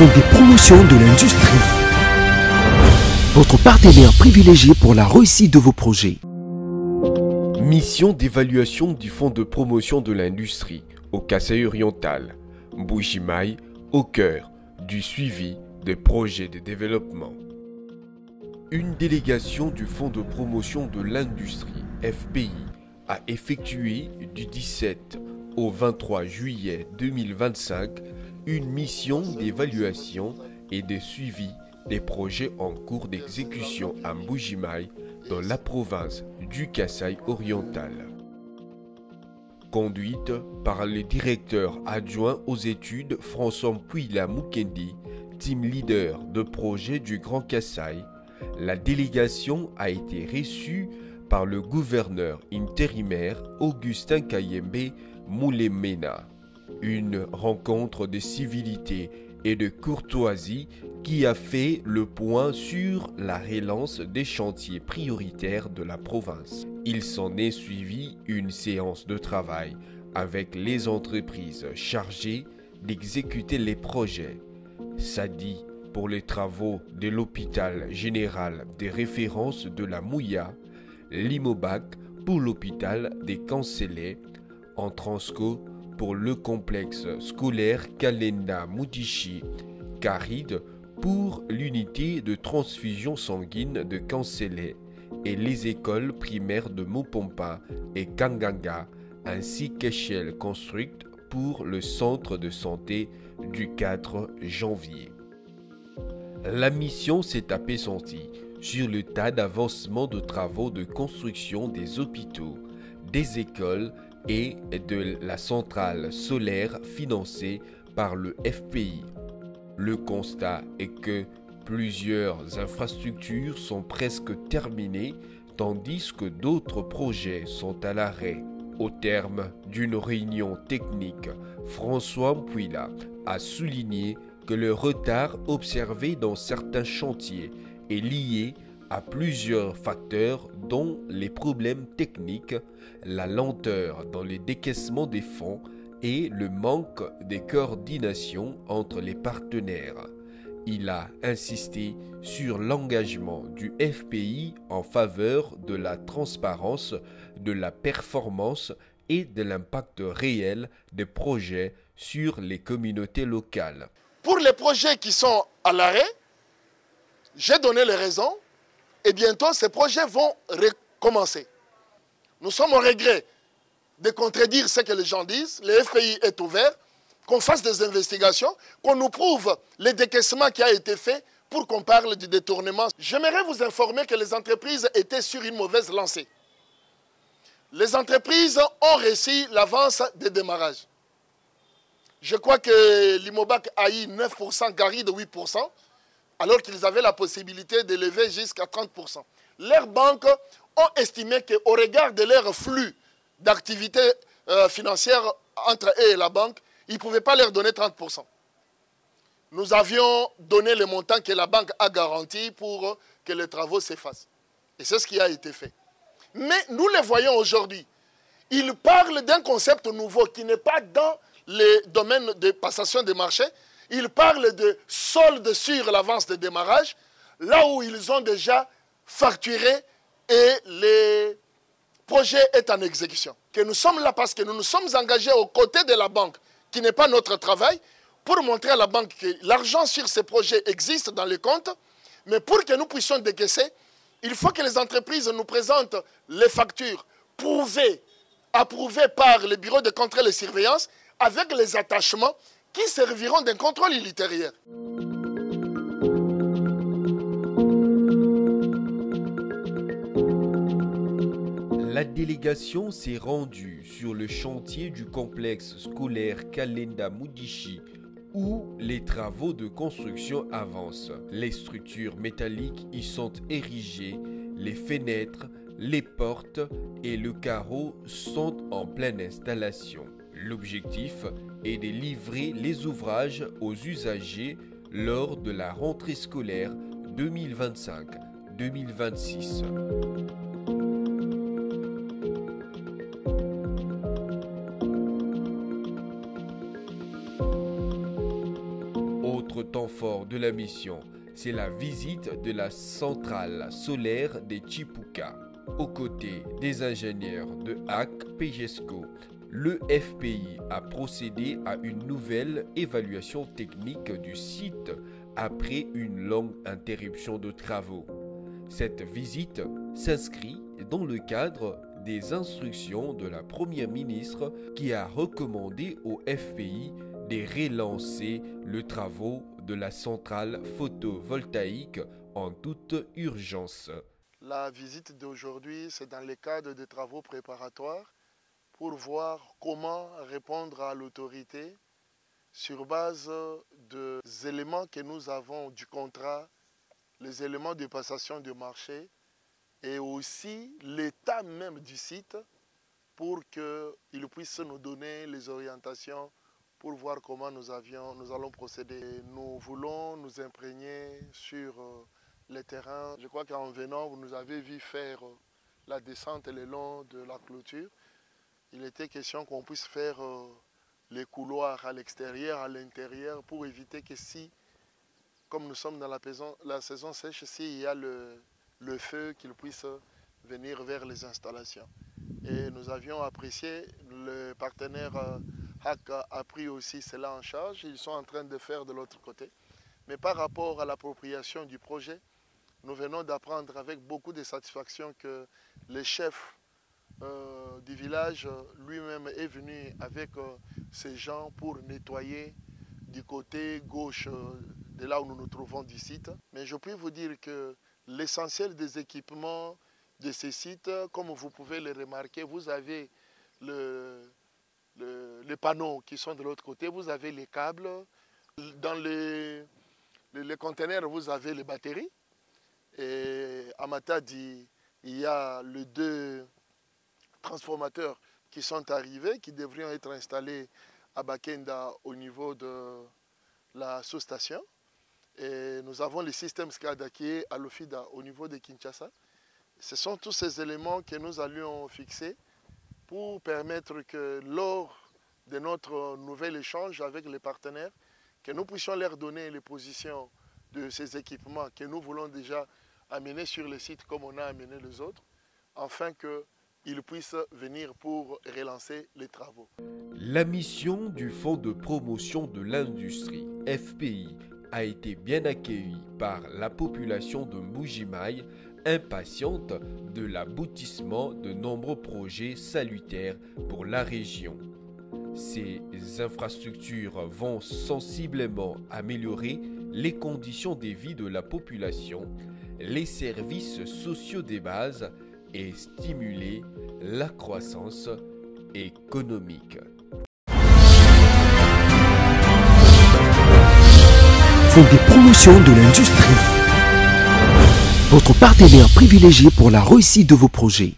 Fonds des promotions de l'industrie. Votre partenaire privilégié pour la réussite de vos projets. Mission d'évaluation du Fonds de promotion de l'industrie au Kasaï oriental, Mbuji-Mayi, au cœur du suivi des projets de développement. Une délégation du Fonds de promotion de l'industrie, FPI, a effectué du 17 au 23 juillet 2025 une mission d'évaluation et de suivi des projets en cours d'exécution à Mbuji-Mayi dans la province du Kasaï oriental. Conduite par le directeur adjoint aux études François Mpouila Mukendi, team leader de projet du Grand Kasaï, la délégation a été reçue par le gouverneur intérimaire Augustin Kayembe Moulemena. Une rencontre de civilité et de courtoisie qui a fait le point sur la relance des chantiers prioritaires de la province. Il s'en est suivi une séance de travail avec les entreprises chargées d'exécuter les projets. SADI pour les travaux de l'hôpital général des références de la Mouya, Limobac pour l'hôpital des Cancellets, en Transco pour le complexe scolaire Kalenda Mudishi, Caride pour l'unité de transfusion sanguine de Cancellets et les écoles primaires de Mopompa et Kanganga, ainsi qu'Échelle Construct pour le centre de santé du 4 janvier. La mission s'est appesantie sur le tas d'avancement de travaux de construction des hôpitaux, des écoles et de la centrale solaire financée par le FPI. Le constat est que plusieurs infrastructures sont presque terminées tandis que d'autres projets sont à l'arrêt. Au terme d'une réunion technique, François Mpouila a souligné que le retard observé dans certains chantiers est lié à plusieurs facteurs dont les problèmes techniques, la lenteur dans le décaissement des fonds et le manque de coordination entre les partenaires. Il a insisté sur l'engagement du FPI en faveur de la transparence, de la performance et de l'impact réel des projets sur les communautés locales. Pour les projets qui sont à l'arrêt, j'ai donné les raisons et bientôt ces projets vont recommencer. Nous sommes au regret de contredire ce que les gens disent. Le FPI est ouvert, qu'on fasse des investigations, qu'on nous prouve le décaissement qui a été fait pour qu'on parle du détournement. J'aimerais vous informer que les entreprises étaient sur une mauvaise lancée. Les entreprises ont réussi l'avance de démarrage. Je crois que l'Imobac a eu 9%, Gary de 8%, alors qu'ils avaient la possibilité d'élever jusqu'à 30%. Leurs banques ont estimé qu'au regard de leur flux d'activités financières entre eux et la banque, ils ne pouvaient pas leur donner 30%. Nous avions donné le montant que la banque a garanti pour que les travaux s'effacent. Et c'est ce qui a été fait. Mais nous les voyons aujourd'hui. Ils parlent d'un concept nouveau qui n'est pas dans les domaines de passation des marchés. Ils parlent de solde sur l'avance de démarrage, là où ils ont déjà facturé et le projet est en exécution. Que nous sommes là parce que nous nous sommes engagés aux côtés de la banque, qui n'est pas notre travail, pour montrer à la banque que l'argent sur ces projets existe dans les comptes, mais pour que nous puissions décaisser, il faut que les entreprises nous présentent les factures approuvées par le bureau de contrôle et surveillance avec les attachements qui serviront d'un contrôle ultérieur. La délégation s'est rendue sur le chantier du complexe scolaire Kalenda Mudishi où les travaux de construction avancent. Les structures métalliques y sont érigées, les fenêtres, les portes et le carreau sont en pleine installation. L'objectif est de livrer les ouvrages aux usagers lors de la rentrée scolaire 2025-2026. L'autre temps fort de la mission, c'est la visite de la centrale solaire des Chipuka. Aux côtés des ingénieurs de HAC PGESCO, le FPI a procédé à une nouvelle évaluation technique du site après une longue interruption de travaux. Cette visite s'inscrit dans le cadre des instructions de la Première ministre qui a recommandé au FPI de relancer les travaux de la centrale photovoltaïque en toute urgence. La visite d'aujourd'hui, c'est dans le cadre des travaux préparatoires pour voir comment répondre à l'autorité sur base des éléments que nous avons du contrat, les éléments de passation de marché et aussi l'état même du site pour qu'il puisse nous donner les orientations pour voir comment nous allons procéder. Nous voulons nous imprégner sur les terrains. Je crois qu'en venant, vous nous avez vu faire la descente le long de la clôture. Il était question qu'on puisse faire les couloirs à l'extérieur, à l'intérieur, pour éviter que si, comme nous sommes dans la saison sèche, s'il y a le feu, qu'il puisse venir vers les installations. Et nous avions apprécié, le partenaire HAC a pris aussi cela en charge. Ils sont en train de faire de l'autre côté. Mais par rapport à l'appropriation du projet, nous venons d'apprendre avec beaucoup de satisfaction que le chef du village lui-même est venu avec ses gens pour nettoyer du côté gauche de là où nous nous trouvons du site. Mais je puis vous dire que l'essentiel des équipements de ces sites, comme vous pouvez le remarquer, vous avez les panneaux qui sont de l'autre côté, vous avez les câbles. Dans les conteneurs, vous avez les batteries. Et à Matadi, il y a les 2 transformateurs qui sont arrivés, qui devraient être installés à Bakenda au niveau de la sous-station. Et nous avons le système SCADA qui est à l'OFIDA au niveau de Kinshasa. Ce sont tous ces éléments que nous allions fixer pour permettre que lors de notre nouvel échange avec les partenaires, que nous puissions leur donner les positions de ces équipements que nous voulons déjà amener sur le site comme on a amené les autres, afin qu'ils puissent venir pour relancer les travaux. La mission du Fonds de promotion de l'industrie, FPI, a été bien accueillie par la population de Mbuji-Mayi, impatiente de l'aboutissement de nombreux projets salutaires pour la région. Ces infrastructures vont sensiblement améliorer les conditions de vie de la population, les services sociaux des bases et stimuler la croissance économique. Fonds de promotion de l'industrie. Votre partenaire privilégié pour la réussite de vos projets.